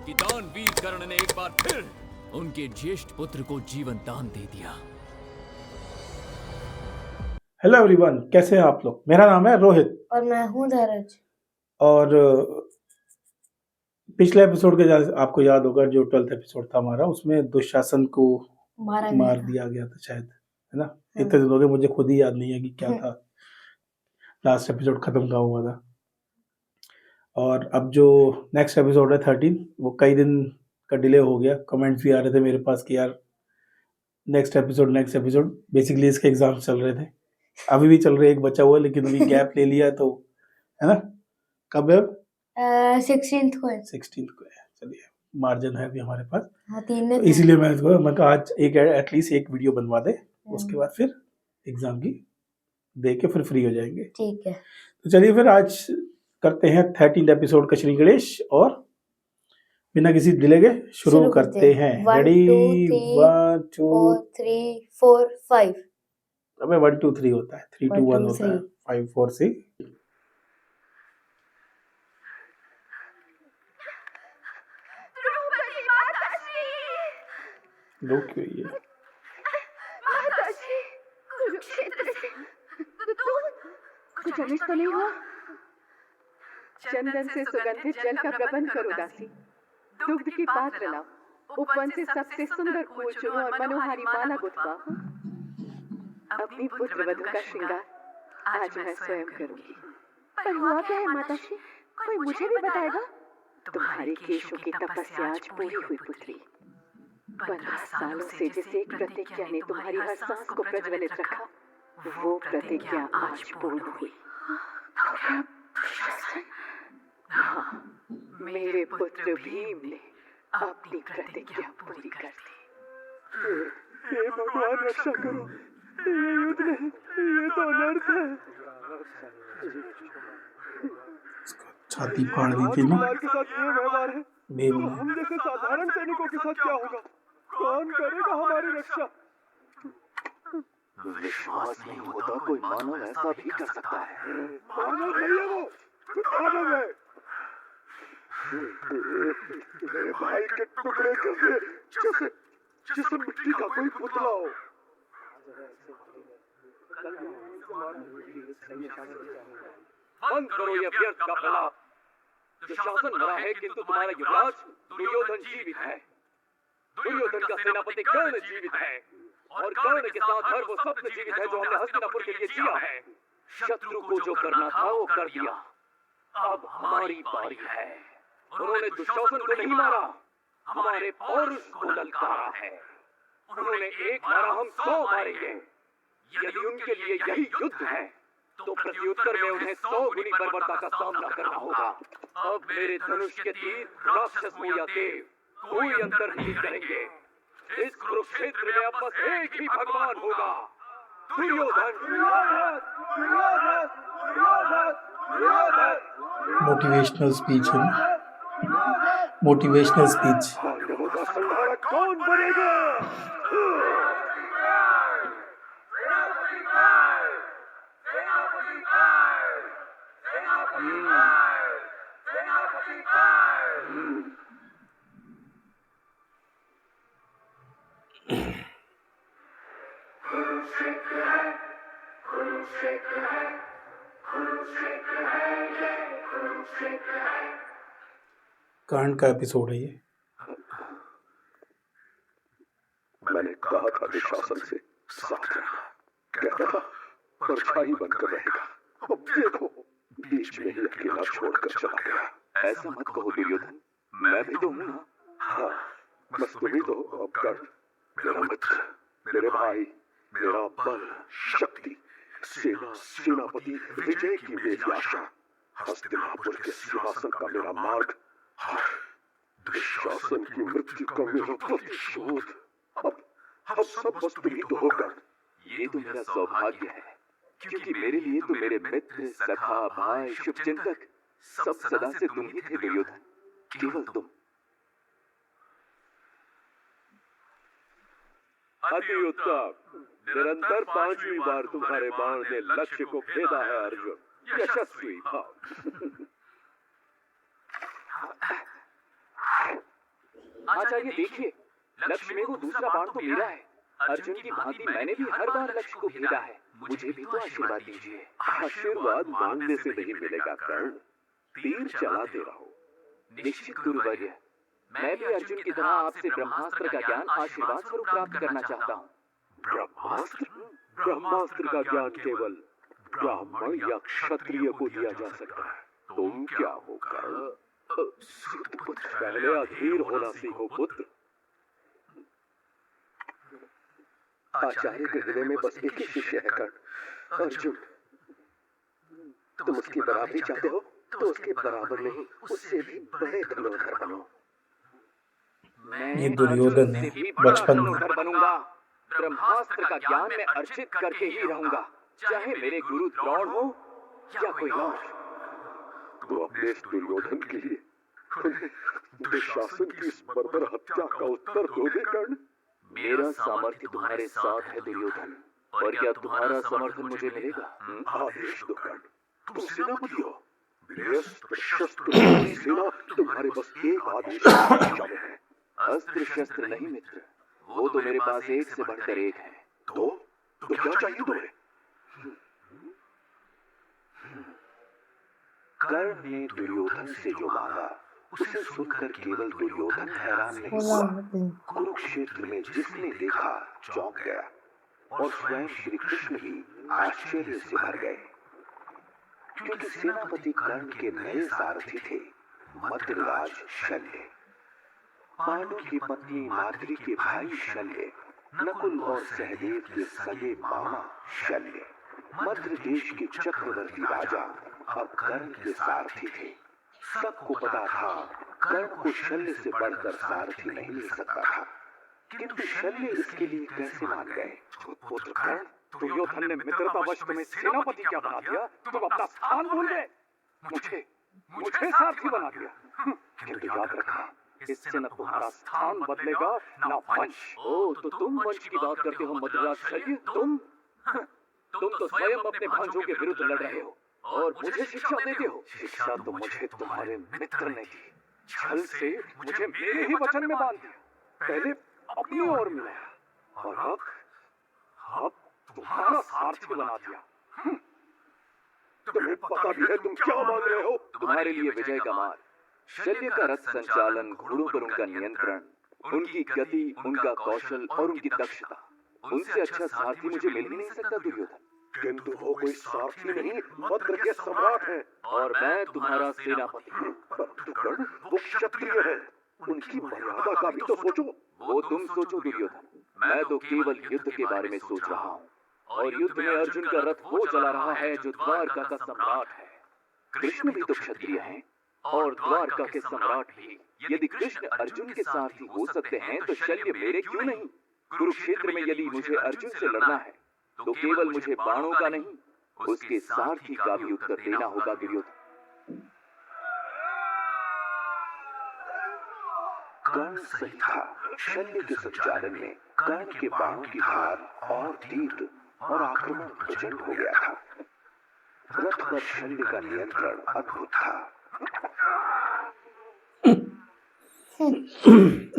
कि दानवीर कर्ण ने एक बार फिर उनके ज्येष्ठ पुत्र को जीवन दान दे दिया। हेलो एवरीवन, कैसे हैं आप लोग। मेरा नाम है रोहित और मैं हूँ धीरज। और पिछले एपिसोड के आपको याद होगा जो 12th एपिसोड था हमारा, उसमें दुशासन को मार दिया गया था शायद, है ना। इतने दिन हो गए, मुझे खुद ही याद नहीं है कि क्या था लास्ट एपिसोड खत्म कहाँ हुआ था। और अब जो नेक्स्ट एपिसोड है 13, वो कई दिन का डिले हो गया। कमेंट्स भी आ रहे थे मेरे पास कि यार नेक्स्ट एपिसोड। बेसिकली इसके एग्जाम चल रहे थे, अभी भी चल रहे, एक बचा हुआ है, लेकिन अभी गैप ले लिया तो, है ना। कब है? 16th को है। 16th को है। चलिए, मार्जिन है अभी हमारे पास। हाँ, 3 दिन तो इसीलिए मैं कहा आज एटलीस्ट एक वीडियो बनवा दे, उसके बाद फिर एग्जाम की दे के फिर फ्री हो जाएंगे। ठीक है, तो चलिए फिर आज करते हैं 13th एपिसोड का श्री गणेश, और बिना किसी डिले के शुरू करते हैं। रेडी? 1 2 3 4 5। अबे 1 2 3 होता है, 3 2 1 होता है, 5 4 6। लो क्यों ये माताजी, कुरुक्षेत्र से कुछ अनिष्ट तो नहीं हुआ? चंदन से सुगंधित जल का प्रबंध करो दासी। दुग्ध की पात्र लाओ। उपवन से सबसे सुंदर फूल चुनो और मनोहारी माला गुथवा। अपनी पुत्र वधू का श्रृंगार आज मैं स्वयं करूंगी। पर हुआ क्या है माताजी? कोई मुझे भी बताएगा? तुम्हारी केशों की तपस्या आज पूरी हुई पुत्री। 15 सालों से जिस एक प्रतिज्ञा ने तुम्हारी हर सांस को प्रज्वलित रखा, वो प्रतिज्ञा आज पूर्ण हुई। हाँ, मेरे पुत्र भीम ने अपनी प्रतिज्ञा पूरी कर दी। हे भगवान, रक्षा करो। ये युद्ध नहीं, ये तो अनर्थ है। छाती फाड़ दी थी ना के साथ ये व्यवहार है, भीम तो ने। हम जैसे साधारण सैनिकों के साथ क्या होगा? कौन करेगा हमारी रक्षा? विश्वास नहीं होता कोई मानव ऐसा भी कर सकता है। मानव नहीं है वो, मानव है। मेरे भाई के टुकड़े कर दे, जैसे मिट्टी का कोई पुतला हो। बंद करो ये व्यर्थ का प्रलाप। दुशासन मरा है, किंतु तुम्हारा युवराज दुर्योधन जीवित है। दुर्योधन का सेनापति कर्ण जीवित है, और कर्ण के साथ हर वो स्वप्न जीवित है जो हमने हस्तिनापुर के लिए जिया है। शत्रु को जो करना था वो कर दिया, अब हमारी बारी है। उन्होंने दुशासन को नहीं मारा, हमारे पौरुष को ललकारा है। उन्होंने एक मारा, हम 100 मारेंगे। यदि उनके लिए यही युद्ध है, तो प्रत्युत्तर में उन्हें 100 गुनी बर्बरता का सामना करना होगा। अब मेरे धनुष के तीर राक्षस हो या देव, कोई अंतर नहीं करेंगे। इस कुरुक्षेत्र में अब बस एक ही भगवान होगा, दुर्योधन। मोटिवेशनल स्पीच है ना, मोटिवेशनल स्पीच। पांडवों का संहारक कौन बनेगा? कर्ण का एपिसोड है ये। मैंने कहा था दुशासन से साथ रहना, कहता था परछाई बनकर रहेगा। अब देखो, बीच में ही अकेला छोड़कर चला गया। ऐसा मत कहो दुर्योधन, मैं भी तो हूं ना। हाँ, बस तुम ही तो अब कर्ण, मेरा मित्र, मेरे भाई, मेरा बल, शक्ति, सेनापति, विजय की मेरी आशा, हस्तिनापुर के सिंहासन का मेरा मार्ग, दुशासन की मृत्यु का मेरा प्रतिशोध। अब सब बस तुम ही तो हो कर्ण। ये तो मेरा सौभाग्य है, क्योंकि मेरे लिए तो मेरे मित्र, सखा, भाई, शुभचिंतक सब सदा से तुम ही थे दुर्योधन, केवल तुम। अति उत्तम। निरंतर 5वीं बार तुम्हारे बाण ने लक्ष्य को भेदा है अर्जुन, यशस्वी भाव। आचार्य देखिए, लक्ष्य को दूसरा बाण तो मेरा है। अर्जुन की भांति मैंने भी हर बार लक्ष्य को भेदा है। मुझे भी तो आशीर्वाद दीजिए। आशीर्वाद मांगने से नहीं मिलेगा कर्ण, तीर चलाते रहो। निश्चित गुरुवर्य, मैं भी अर्जुन की तरह आपसे ब्रह्मास्त्र का ज्ञान आशीर्वाद स्वरूप प्राप्त करना चाहता हूँ। ब्रह्मास्त्र? ब्रह्मास्त्र का ज्ञान केवल ब्राह्मण या क्षत्रिय को दिया जा सकता है। तुम क्या हो कर्ण? पहले अधीर होना सीखो पुत्र। आचार्य के हृदय में बस एक ही शिष्य है कर्ण, अर्जुन। तुम उसकी बराबरी चाहते हो तो उसके बराबर नहीं, उससे भी बड़े धनुर्धर बनो। ये दुर्योधन है बचपन में। धनुर्धर बनूंगा। ब्रह्मास्त्र का ज्ञान मैं अर्जित करके ही रहूंगा, चाहे मेरे गुरु द्रोण हो या कोई और। तो अपने इस दुर्योधन के लिए दुशासन की इस बर्बर हत्या का उत्तर दोगे कर्ण? मेरा सामर्थ्य तुम्हारे साथ है दुर्योधन, पर क्या तुम्हारा समर्थन मुझे मिलेगा? आदेश दो कर्ण, तुम सेनापति हो। मेरे अस्त्र शस्त्र की सेना तुम्हारे बस एक आदेश में है। अस्त्र शस्त्र नहीं मित्र, वो तो मेरे पास एक से बढ़कर एक है। तो क्या चाहिए तुम्हें? कर्ण ने दुर्योधन से जो मांगा उसे सुनकर केवल दुर्योधन हैरान नहीं हुआ। कुरुक्षेत्र में जिसने देखा चौंक गया और स्वयं श्री कृष्ण भी आश्चर्य से भर गए, क्योंकि सेनापति कर्ण के नए सारथी थे मद्रराज शल्य। पांडु की पत्नी माद्री के भाई शल्य, नकुल और सहदेव के सगे मामा शल्य, मद्र देश के चक्रवर्ती राजा अब कर्ण के सारथी थे। सबको पता था कर्ण को शल्य से बढ़कर सारथी नहीं मिल सकता था, किंतु शल्य इसके लिए कैसे मान गए? पुत्र कर्ण, दुर्योधन ने मित्रतावश तुम्हें सेनापति क्या बना दिया? तुम अपना स्थान भूल गए। मुझे सारथी बना दिया। किंतु याद रखा, इससे न तुम्हारा स्थान बदलेगा न वंश। ओ, तो तुम वंश की बात करते हो मद्रराज शल्य? तुम तो स्वयं अपने भांजों के विरुद्ध लड़ रहे हो और मुझे शिक्षा देते हो। शिक्षा तो मुझे तुम्हारे मित्र ने दी। छल से मुझे मेरे ही वचन में बांध दिया, पहले अपनी ओर मिलाया और अब तुम्हारा सारथी बना दिया। तुम्हें पता भी है तुम क्या मांग रहे हो? तुम्हारे लिए विजय का मार्ग, शल्य का रथ संचालन, घोड़ों पर उनका नियंत्रण, उनकी गति, उनका कौशल और उनकी दक्षता, उनसे अच्छा सारथी मुझे मिल ही नहीं सकता दुर्योधन। किंतु वो कोई सारथी नहीं, मद्र के सम्राट है और मैं तुम्हारा सेनापति। परंतु कर्ण वो क्षत्रिय है, उनकी मर्यादा का भी तो सोचो। वो तुम सोचो दुर्योधन, मैं तो केवल युद्ध के बारे में सोच रहा हूँ। और युद्ध में अर्जुन का रथ वो चला रहा है जो द्वारका का सम्राट है। कृष्ण भी तो क्षत्रिय हैं और द्वारका के सम्राट भी। यदि कृष्ण अर्जुन के सारथी हो सकते हैं तो शल्य मेरे क्यों नहीं? कुरुक्षेत्र में यदि मुझे अर्जुन से लड़ना है तो केवल मुझे बाणों का नहीं, उसके सारथी का भी उत्तर देना होगा दुर्योधन। कर्ण सही था। शल्य के संचालन में कर्ण के बाणों की धार और तीर और आक्रमण प्रचंड हो गया था। रथ पर शल्य का नियंत्रण अद्भुत था।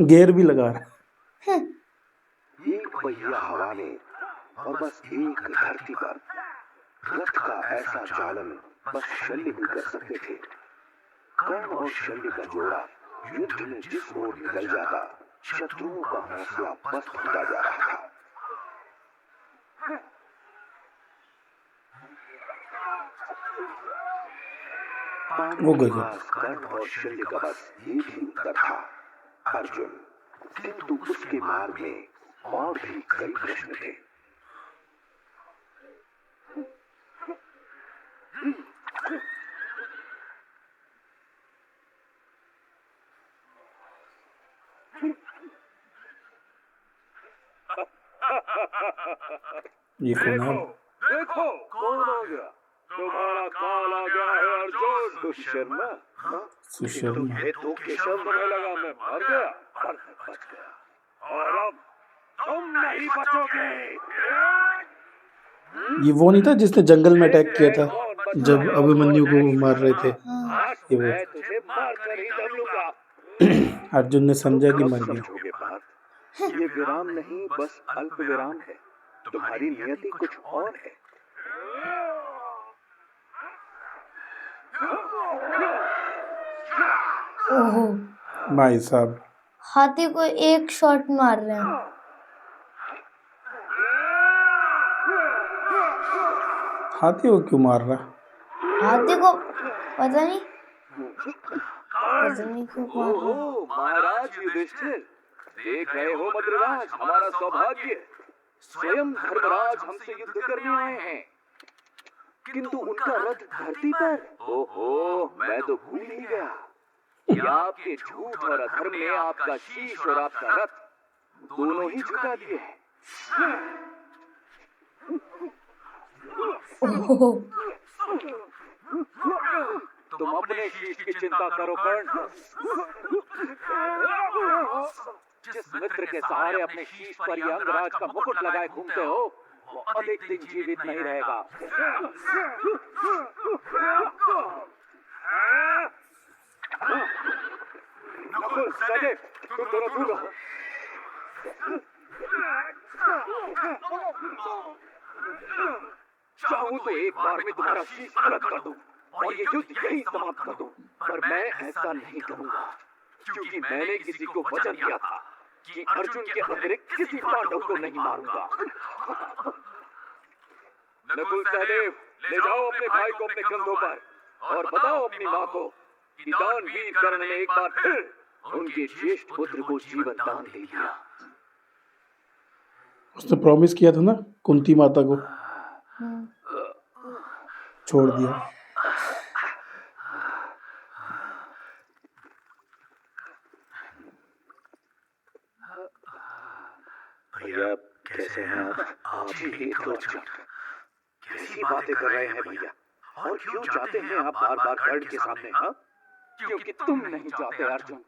गेयर भी लगा रहा। एक पहिया हवा में और बस एक धरती पर। रथ का ऐसा चालन बस शल्य भी कर सकते थे। कर्ण और शल्य का जोड़ा युद्ध में जिस ओर निकल जाता, शत्रुओं का हौसला पस्त होता जा रहा था। वो गजब। कर्ण और शल्य का बस एक ही उत्तर था, अर्जुन। किंतु उसके मार्ग में और भी कई प्रश्न थे। ये कौन है? देखो कौन आ गया? तुम्हारा काल आ गया है अर्जुन। दुष्यर्मा, सुशर्मा। ये तो केशव में लगा, मैं मर गया पर बच गया और अब तुम नहीं बचोगे। ये वो नहीं था जिसने जंगल में अटैक किया था जब अभिमन्यु को मार रहे थे? आज ये वो। मैं तुझे मार कर ही दम लूंगा। अर्जुन ने समझा कि कब मर गया। समझोगे पार्थ, ये विराम नहीं बस अल्प विराम है। तुम्हारी नियति कुछ और है। ओहो, भाई साहब, हाथी को एक शॉट मार रहे हैं। हाथी को क्यों मार रहा? हाथी को पता नहीं क्यों मार रहे हैं। ओहो महाराज युधिष्ठिर, देख रहे हो मद्रराज, हमारा सौभाग्य, स्वयं धर्मराज हमसे युद्ध करने आए हैं, किंतु उनका रथ धरती पर। ओहो, मैं तो भूल ही गया कि आपके झूठ और अधर्म ने आपका शीश और आपका रथ दोनों ही झुका दिए हैं। ओहो, तुम अपने शीश की चिंता करो कर्ण। जिस मित्र के सहारे अपने शीश पर ये अंगराज का मुकुट लगाए घूमते हो, वो अधिक दिन जीवित नहीं रहेगा। नकुल, सहदेव, तुम दोनों दूर रहो। चाहूं तो एक बार में तुम्हारा शीश अलग कर दूं और ये युद्ध यहीं समाप्त कर दूं, पर मैं ऐसा नहीं करूंगा, क्योंकि मैंने किसी को वचन दिया था कि अर्जुन के अतिरिक्त किसी पांडव को नहीं मारूंगा। नकुल, सहदेव, ले जाओ अपने भाई को अपने कंधों पर और बताओ अपनी माँ को कि दानवीर कर्ण ने एक बार फिर उनके ज्येष्ठ पुत्र को जीवन दान दे दिया। उसने प्रॉमिस किया था ना कुंती माता को, छोड़ दिया। भैया कैसे हैं आप जी? अर्जुन कैसी बातें कर रहे हैं भैया? और क्यों चाहते हैं आप बार बार कर्ण के सामने? हाँ, क्योंकि तुम नहीं चाहते अर्जुन।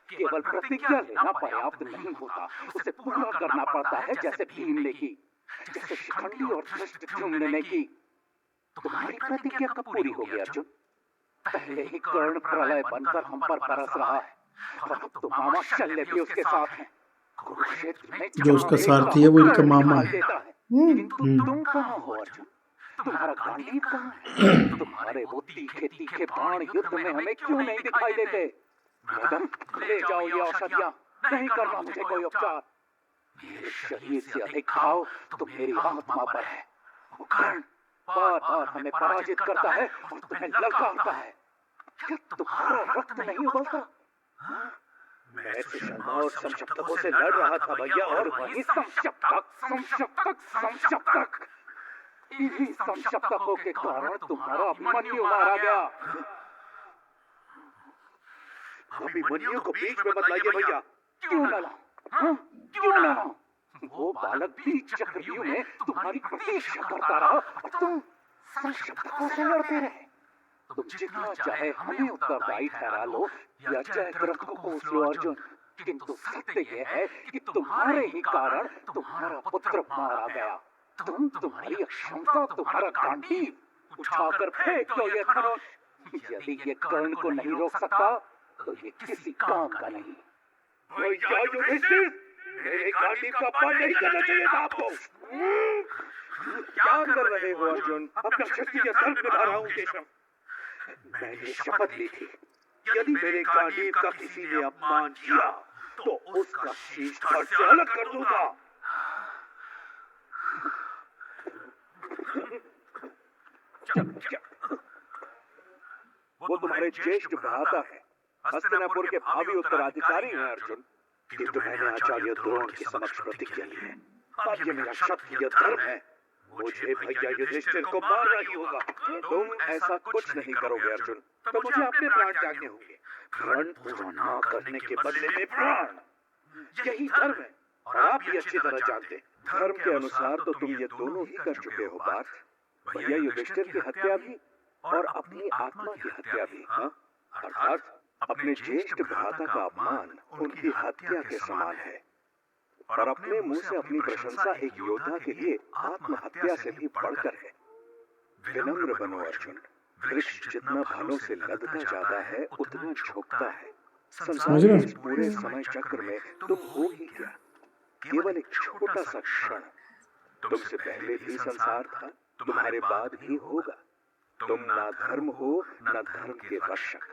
केवल प्रतिज्ञा लेना पर्याप्त नहीं होता, उसे पूरा करना पड़ता है, जैसे भीम ने की, जैसे शिखंडी और धृष्टद्युम्न ने की। तुम्हारी प्रतिज्ञा कब पूरी होगी अर्जुन? पहले ही कर्ण प्रलय बनकर हम पर बरस रहा है, और अब तो मामा शल्य भी उसके साथ हैं। कुरुक्षेत्र में जो उसका सारथी है वो इनका मामा है। किंतु तुम कहाँ हो अर्जुन? तुम्हारा गांडीव कहाँ है? तुम्हारे वो तीखे तीखे बाण युद्ध में हमें क्यों नहीं दिखाई देते? मैडम, ले जाओ ये औषधियां, नहीं करना मुझे कोई उपचार। मेरे शरीर से अधिक खाओ तो मेरी आत्मा पर है। वो कर्ण बार बार हमें पराजित करता है और तुम्हें ललकारता है। क्या तुम्हारा रक्त नहीं उबलता? मैं तो शर्मा और समशप्तकों से लड़ रहा था भैया, और वहीं समशप्तक इन्हीं समशप्तकों के कारण तुम्हारा अभिमन्यु मारा गया। अभिमन्यु को बीच में मत लाइए भैया। क्यों न लाऊं? हाँ? क्यों न लाऊं? वो बालक भी चक्रव्यूह में तुम्हारी प्रतीक्षा करता रहा और तुम समशप्तकों से लड़ते रहे। तुम जितना चाहे हमें उत्तरदायी ठहरा लो या जयद्रथ को कोस लो अर्जुन, किंतु सत्य यह है कि तुम्हारे ही कारण तुम्हारा पुत्र मारा गया। तुम्हारी अक्षमता, तुम्हारा गांडीव उठाकर फेंक दो ये धनुष। यदि ये कर्ण को नहीं रोक सकता तो ये किसी काम का नहीं। भैया युधिष्ठिर, मेरे गांडीव का अपमान नहीं करना चाहिए था आपको। क्या कर रहे हो अर्जुन? अपना क्षत्रिय धर्म निभा रहा हूं केशव। मैंने शपथ ली थी, यदि मेरे गांडीव का किसी ने अपमान किया तो उसका शीश धड़ से अलग कर दूंगा। वो तुम्हारे ज्येष्ठ भ्राता है, हस्तिनापुर के भावी उत्तराधिकारी हैं अर्जुन, किंतु मैंने आचार्य द्रोण के समक्ष प्रतिज्ञा ली है। अब ये मेरा क्षत्रिय धर्म है, मुझे भैया युधिष्ठिर को मारना ही होगा। तुम ऐसा कुछ नहीं करोगे अर्जुन, तो मुझे अपने प्राण त्यागने होंगे। प्रण पूरा न करने के बदले में प्राण, यही धर्म है, और आप भी अच्छी तरह जानते हैं। धर्म के अनुसार तो तुम ये दोनों ही कर चुके हो पार्थ, भैया युधिष्ठिर की हत्या भी और अपनी आत्मा की हत्या भी। हाँ, अर्थात अपने ज्येष्ठ भ्राता का अपमान उनकी हत्या के समान है, और अपने मुंह से अपनी प्रशंसा एक योद्धा के लिए आत्महत्या से भी बढ़कर है। विनम्र बनो अर्जुन, वृक्ष जितना भालों से लदता जाता है उतना झुकता है, संसार के इस पूरे समय चक्र में तुम हो ही क्या? केवल एक छोटा सा क्षण। तुमसे पहले भी संसार था, तुम्हारे बाद भी होगा। तुम ना धर्म हो ना धर्म के रक्षक,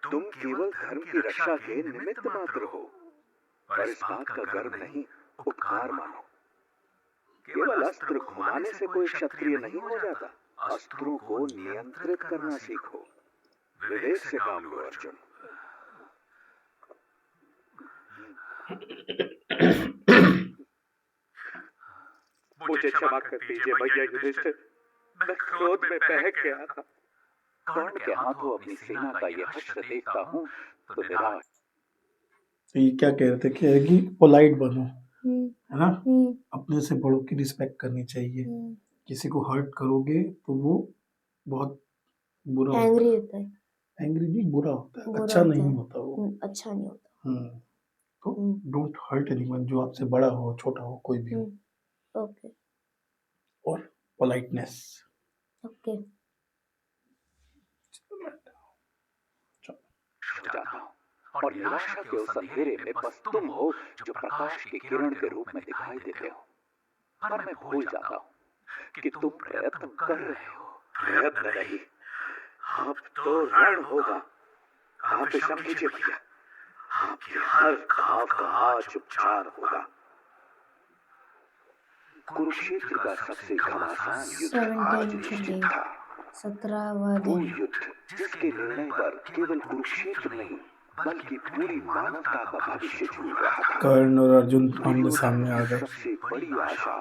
तुम केवल धर्म की रक्षा के निमित्त मात्र हो। पर इस बात का गर्व नहीं, उपकार मानो। केवल अस्त्र घुमाने से कोई क्षत्रिय नहीं हो जाता। अस्त्रों को नियंत्रित करना सीखो। विवेक से काम लो अर्जुन। मुझे क्षमा कर दीजिए भैया युधिष्ठिर, मैं क्रोध में बहक गया था। कर्ण के हाथों अपनी सेना का ये हश्र देखता हूँ तो निराश। तो ये क्या कह रहे थे कि पोलाइट बनो, है ना? हम्म, अपने से बड़ों की रिस्पेक्ट करनी चाहिए। किसी को हर्ट करोगे तो वो बहुत बुरा एंग्री होता है, एंग्री नहीं, बुरा होता है, बुरा अच्छा होता नहीं है। होता वो। अच्छा नहीं होता। तो डोंट हर्ट एनीवन, जो आपसे बड़ा हो छोटा हो कोई भी हो। ओके और पोलाइटनेस। ओके जाता हूँ और निराशा के उस अंधेरे में बस तुम हो जो प्रकाश की किरण के रूप में दिखाई देते हो। पर मैं भूल जाता हूँ कि तुम प्रयत्न कर रहे हो। प्रयत्न नहीं, अब तो रण होगा। आप विश्राम कीजिए भैया, आपके हर घाव का आज उपचार होगा। कुरुक्षेत्र का सबसे घमासान युद्ध आज निश्चित था। 17वां वो दिन। युद्ध जिसके निर्णय पर केवल कुरुक्षेत्र नहीं बल्कि पूरी मानवता का भविष्य झूल रहा था। कर्ण और अर्जुन आमने सामने आ गए। सबसे बड़ी आशा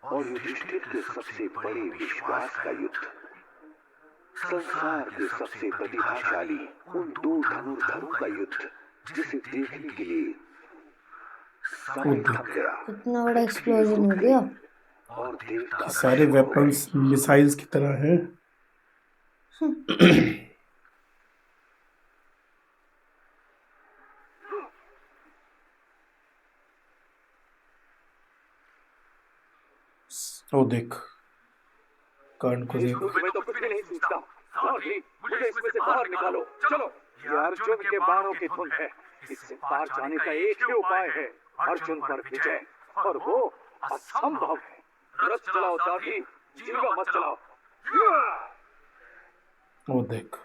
और युधिष्ठिर के सबसे बड़े विश्वास का युद्ध। संसार के सबसे प्रतिभाशाली उन दो धनुर्धरों का युद्ध जिसे देखने के लिए समय थम गया। कितना बड़ा एक्सप्लोजन हो गया। और देवता सारे वेपन्स मिसाइल्स की तरह हैं। ओ देख, कर्ण को देख। मैं तो कुछ भी नहीं सोचता। सारथी, मुझे इसमें से बाहर निकालो। चलो, ये अर्जुन के बाणों की धुन है। इससे पार जाने का एक ही उपाय है, अर्जुन पर विजय, और वो असंभव है। रथ चलाओ सारथी, जीवा मत चलाओ। वो देख,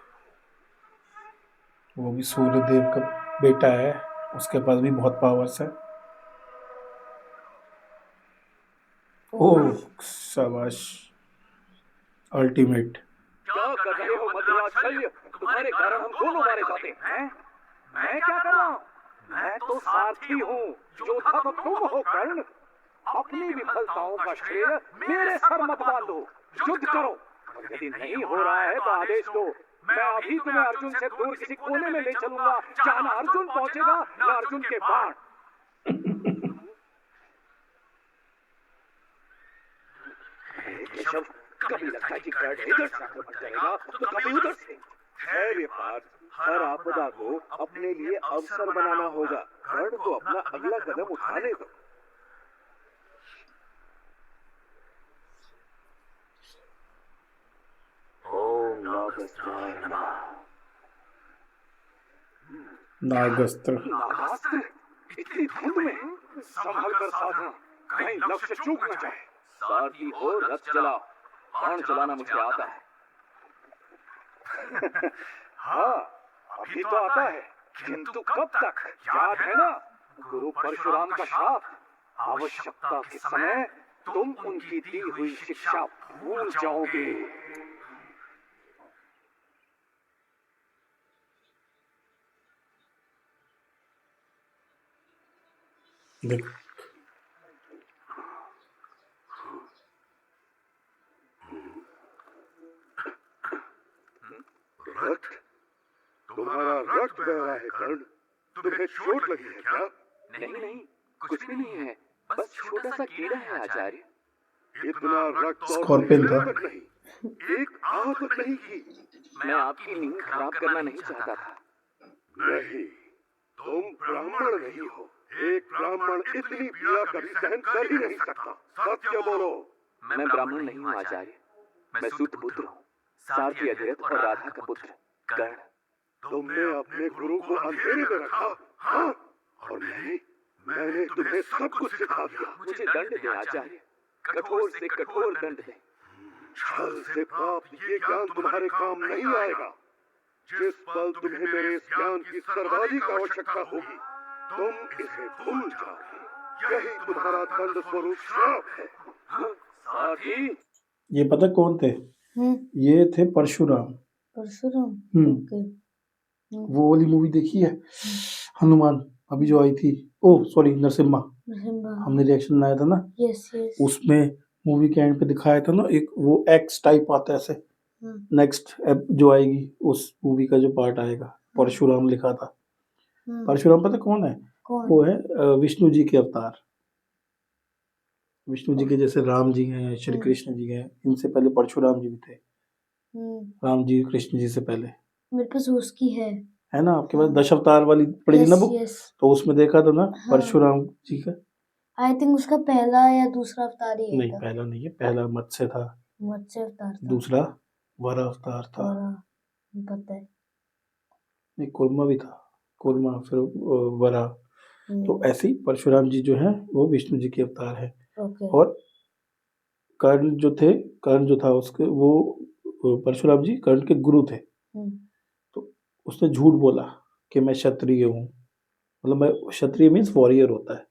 वो भी सूर्य देव का बेटा है, उसके पास भी बहुत पावर्स है। ओह शाबाश, अल्टीमेट। क्या कर रहे हो मद्राचल्य? तुम्हारे कारण हम दोनों मारे जाते हैं। मैं क्या कर रहा हूँ? मैं तो सारथी हूँ, योद्धा तो तुम हो कर्ण। अपनी विफलताओं का श्रेय मेरे सर मत बांधो। युद्ध करो। और यदि नहीं हो रहा है तो आदेश दो। मैं अभी तुम्हें अर्जुन से दूर किसी कोने में ले चलूंगा, जहाँ न अर्जुन पहुंचेगा न अर्जुन के बाण। केशव, कभी लगता है कि कर्ण इधर से आक्रमण करेगा तो कभी उधर से। खैर, ये बात हर आपदा को अपने लिए अवसर बनाना होगा। कर्ण को अपना अगला कदम उठाने दो। ओम नागस्त्राय नमः। नागस्त्र। नागास्त्र? इतनी धुंध में संभल कर साधना, कहीं लक्ष्य चूक न जाए। सारथी हो, रथ चलाओ। बाण चलाना मुझे आता है। हाँ, अभी तो आता है, किंतु कब तक? याद है ना गुरु परशुराम का श्राप? आवश्यकता के समय तुम उनकी दी हुई शिक्षा भूल जाओगे। देख, रथ? तुम्हारा रथ बह रहा है कर्ण। तुम्हें चोट लगी है क्या? नहीं नहीं, कुछ भी नहीं है, बस छोटा सा कीड़ा है आचार्य। इतना रक्त और स्कॉर्पियन था। तक नहीं, एक आहत तक नहीं की। मैं आपकी नींद खराब करना नहीं चाहता था। नहीं, तुम ब्राह्मण नहीं हो। एक ब्राह्मण इतनी पीड़ा कभी सहन कर ही नहीं सकता। सत्य बोलो। मैं ब्राह्मण नहीं हूँ आचार्य, मैं सूत पुत्र हूँ, सारथी अधिरथ और राधा का पुत्र कर्ण। तुमने अपने गुरु को अंधेरे में रखा, हाँ? और मैंने तुम्हें सब कुछ सिखा दिया। मुझे दंड दे आचार्य, कठोर से कठोर दंड दे। छल से प्राप्त ये ज्ञान तुम्हारे काम नहीं आएगा। जिस पल तुम्हें मेरे इस ज्ञान की सर्वाधिक आवश्यकता होगी, तुम इसे भूल जाओगे। यही तुम्हारा दंड स्वरूप श्राप है। साथी, ये पता कौन थे? ये थे परशुराम। परशुराम। हम्म। ओके। वो वाली मूवी देखी है हनुमान, अभी जो आई थी, ओ सॉरी नरसिम्हा, हमने रिएक्शन लाया था ना, यस यस। उसमें मूवी के एंड पे दिखाया था ना, एक वो एक्स टाइप आता है ऐसे, नेक्स्ट जो आएगी उस मूवी का जो पार्ट आएगा, परशुराम लिखा था। परशुराम पता कौन है? कौन? वो है विष्णु जी के अवतार। विष्णु जी के जैसे राम जी हैं, श्री कृष्ण जी हैं, इनसे पहले परशुराम जी भी थे। राम जी कृष्ण जी से पहले। मेरे पास उसकी है ना आपके पास? दशावतार वाली पढ़ी ना बुक, यस। तो उसमें देखा था ना परशुराम जी का। आई थिंक उसका पहला या दूसरा अवतार ही है। नहीं पहला नहीं है, पहला मत्स्य था, मत्स्य अवतार था। दूसरा वराह अवतार था। पता है। नहीं कूर्मा भी था, कूर्मा फिर वराह। तो ऐसे ही परशुराम जी जो हैं वो विष्णु जी के अवतार है। और कर्ण जो था उसके, वो परशुराम जी कर्ण के गुरु थे। तो उसने झूठ बोला कि मैं क्षत्रिय हूँ, मतलब मैं क्षत्रिय मीन्स वॉरियर होता है।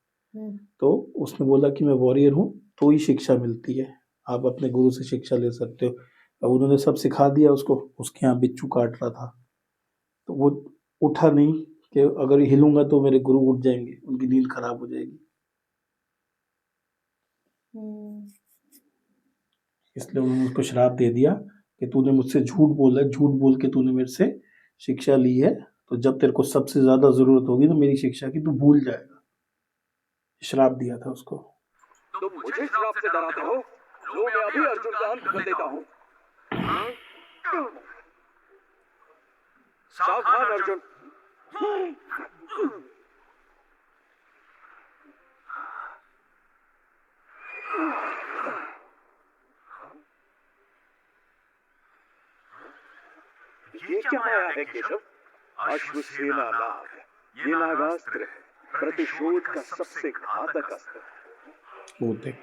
तो उसने बोला कि मैं वॉरियर हूँ तो ही शिक्षा मिलती है, आप अपने गुरु से शिक्षा ले सकते हो। अब उन्होंने सब सिखा दिया उसको, उसके यहाँ बिच्छू काट रहा था, तो वो उठा नहीं कि अगर हिलूंगा तो मेरे गुरु उठ जाएंगे, उनकी नींद खराब हो जाएगी। इसलिए उन्होंने उसको श्राप दे दिया कि तूने मुझसे झूठ बोला है, झूठ बोल के तूने मेरे से शिक्षा ली है, तो जब तेरे को सबसे ज्यादा जरूरत होगी ना मेरी शिक्षा की, तू भूल जाएगा। श्राप दिया था उसको। तुम मुझे श्राप से डराते हो? लो मैं अभी अर्जुन का अंत कर देता हूँ। सावधान अर्जुन। ये क्या आया है केशव? अश्वसेना नाग। ये नागास्त्र है, प्रतिशोध का सबसे घातक अस्त्र। वो देख,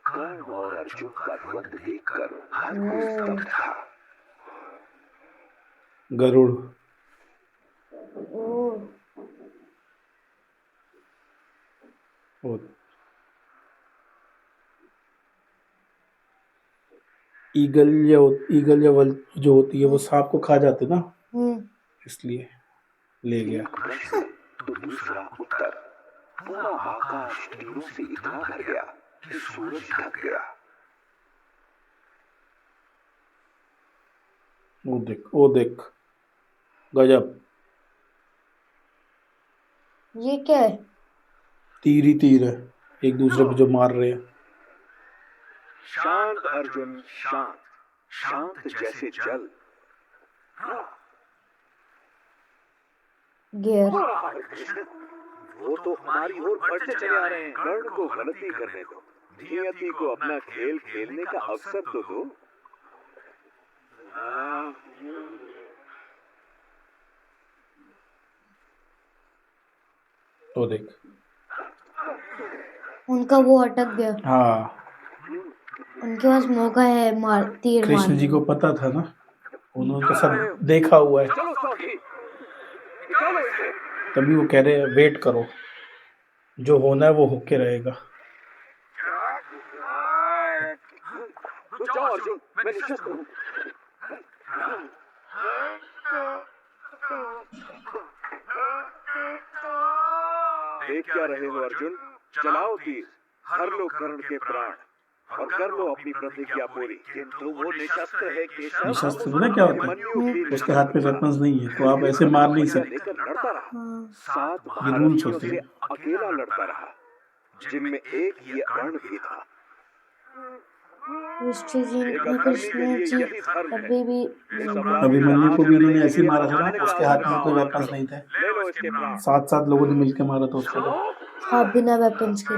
कर्ण और अर्जुन का द्वंद्व देखकर हर कोई स्तब्ध था। गरुड़। ईगल या वल जो होती है वो सांप को खा जाते ना, इसलिए ले गया। प्रश्न तो दूसरा उत्तर। पूरा आकाश तीरों से इतना भर गया कि सूरज ढक गया। वो देख गजब। ये क्या है? तीर ही तीर है, एक दूसरे पे जो मार रहे हैं। शांत अर्जुन शांत, शांत जैसे जल। गियर। वो तो हमारी ओर बढ़ते चले आ रहे हैं। कर्ण को गलती करने दो, नियति को अपना खेल खेलने का अवसर तो दो। तो देख उनका वो अटक गया। हाँ, उनके पास मौका है तीर कृष्ण मारने जी को पता था ना, उन्होंने तो सब देखा हुआ है, तभी वो कह रहे हैं वेट करो, जो होना है वो होके रहेगा। जाओ अर्जुन, मैं निशस्त्र हूँ। देख क्या रहे हो अर्जुन? चलाओ तीर, हर लो कर्ण के प्राण और कर लो अपनी प्रतिज्ञा पूरी। किंतु वो निशस्त्र है केशव। निशस्त्र पता क्या होता है? उसके हाथ में वेपन्स नहीं है, तो आप ऐसे मार नहीं सकते। लड़ता रहा, 7 ये रूल्स महारथियों होते से हैं। अकेला लड़ता रहा, जिनमें एक ये कर्ण भी था। ऋषि जी एक ने अधर्मी कृष्ण के लिए जी यही धर्म है। अभी भी इस अपराधी अभिमन्यु का को भी उन्होंने नाश ऐसे ही मारा था करने ना, का उसके हाथ में कोई आग्रह वेपन्स करो। नहीं थे, ले लो इसके प्राण। 7 लोगों ने मिलकर मारा था उसको तो। हाँ बिना वेपन्स के।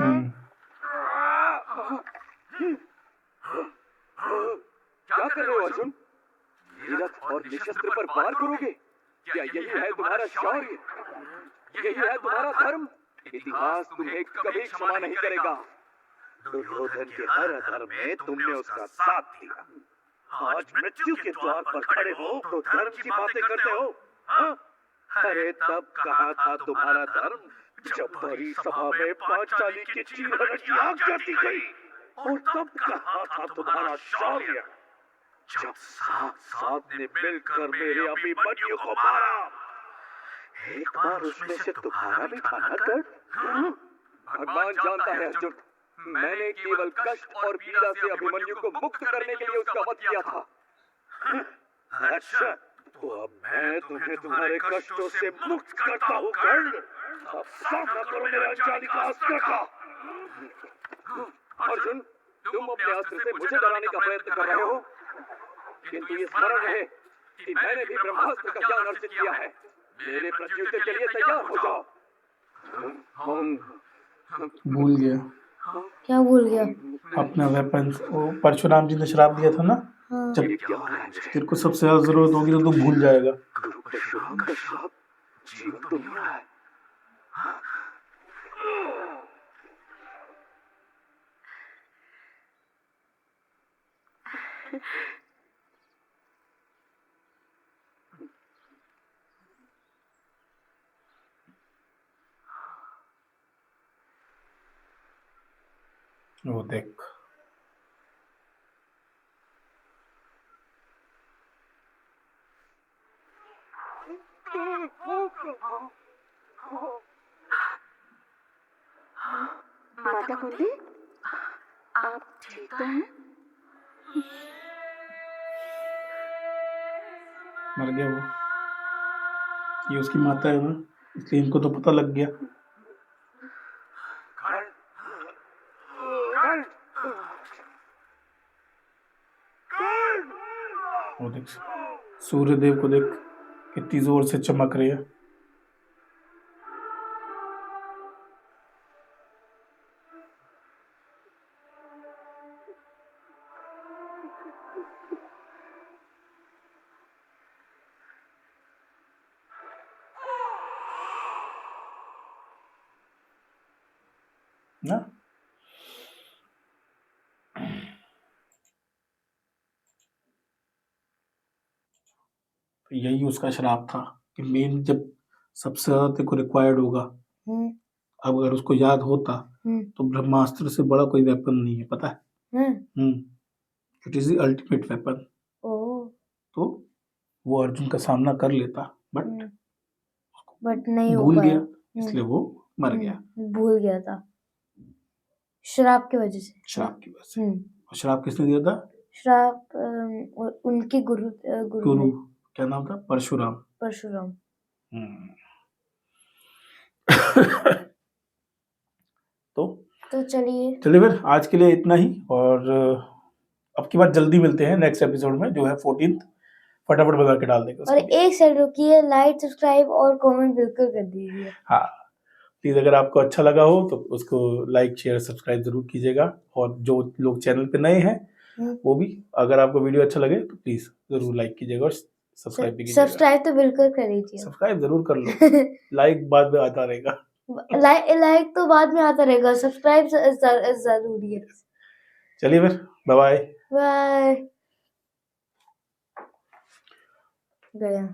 क्या कर रहे हो अर्जुन? नीरथ और निशस्त्र पर वार करोगे? क्या यही है तुम्हारा शौर्य? यही है तुम्हारा धर्म? इतिहास तुम्हें कभी क्षमा नहीं करेगा। दुर्योधन के हर अधर्म में तुमने उसका साथ दिया। आज मृत्यु के द्वार पर खड़े हो तो धर्म की बातें करते हो? हाँ? अरे तब कहा था तुम्हारा धर्म जब बड़ी सभा में पांचाली के चीरहरण की आज्ञा दी गई, और तब कहा था तुम्हारा शौर्य जब साथ ने मिलकर मेरे अभिमन्यु को मारा। एक बार उसमें से तुम्हारा भी था ना दर्द? भगवान जानता है अर्जुन, मैंने केवल कष्ट और पीड़ा से अभिमन्यु को मुक्त करने के लिए उसका वध किया था। अच्छा, तो अब मैं तुम्हें तुम्हारे कष्टों से मुक्त करता हूँ कर्ण। अब सामना करो मेरे अंजानी का अस्त्र का। अर्जुन, तुम अपने अस्त्र से मुझे डराने का प्रयत्न कर रहे हो, किंतु ये स्मरण रहे कि मैंने भी ब्रह्मास्त्र का ज्ञान अर्जित किया है। मेरे प्रत्युत्तर के लिए तैयार हो जाओ। भूल गया क्या भूल गया? अपना वेपन्स। वो परशुराम जी ने श्राप दिया था ना, हाँ। जब तेरे को सबसे ज्यादा जरूरत होगी तो तू भूल जाएगा। गुरु परशुराम का श्राप जीवन तो नहीं रहा है। वो देख, माता कुंती, आप ठीक तो हैं? मर गया वो। ये उसकी माता है ना, इसलिए इनको तो पता लग गया। वो देख, सूर्य देव को देख कितनी जोर से चमक रही है। ना तो यही उसका श्राप था कि मेन जब सबसे ज्यादा तेरे को रिक्वायर्ड होगा, हम्म अब अगर उसको याद होता हम्म तो ब्रह्मास्त्र से बड़ा कोई वेपन नहीं है, पता है। Hmm it is the ultimate weapon. ओ तो वो अर्जुन का सामना कर लेता, बट बट नहीं हो भूल पाया। गया, इसलिए वो मर गया। भूल गया था श्राप की वजह से। श्राप की वजह से। और श्राप किसने दिया था? श्राप उनके गुरु गुरु, ने, क्या नाम था? परशुराम। परशुराम। तो चलिए फिर आज के लिए इतना ही, और अब की बार जल्दी मिलते हैं नेक्स्ट एपिसोड में जो है 14th। फटाफट बना के डाल देंगे और एक सेकंड रुकिए, लाइक सब्सक्राइब और कमेंट बिल्कुल कर दीजिए। हाँ प्लीज, अगर आपको अच्छा लगा हो तो उसको लाइक शेयर सब्सक्राइब जरूर कीजिएगा। और जो लोग चैनल पे नए हैं वो भी, अगर आपको वीडियो अच्छा लगे तो प्लीज जरूर लाइक कीजिएगा और सब्सक्राइब भी कीजिएगा। सब्सक्राइब तो बिल्कुल कर लीजिए। सब्सक्राइब जरूर कर लो। लाइक बाद में आता रहेगा। लाइक तो बाद में आता रहेगा, सब्सक्राइब जरूरी है। चलिए फिर, बाय बाय। गया।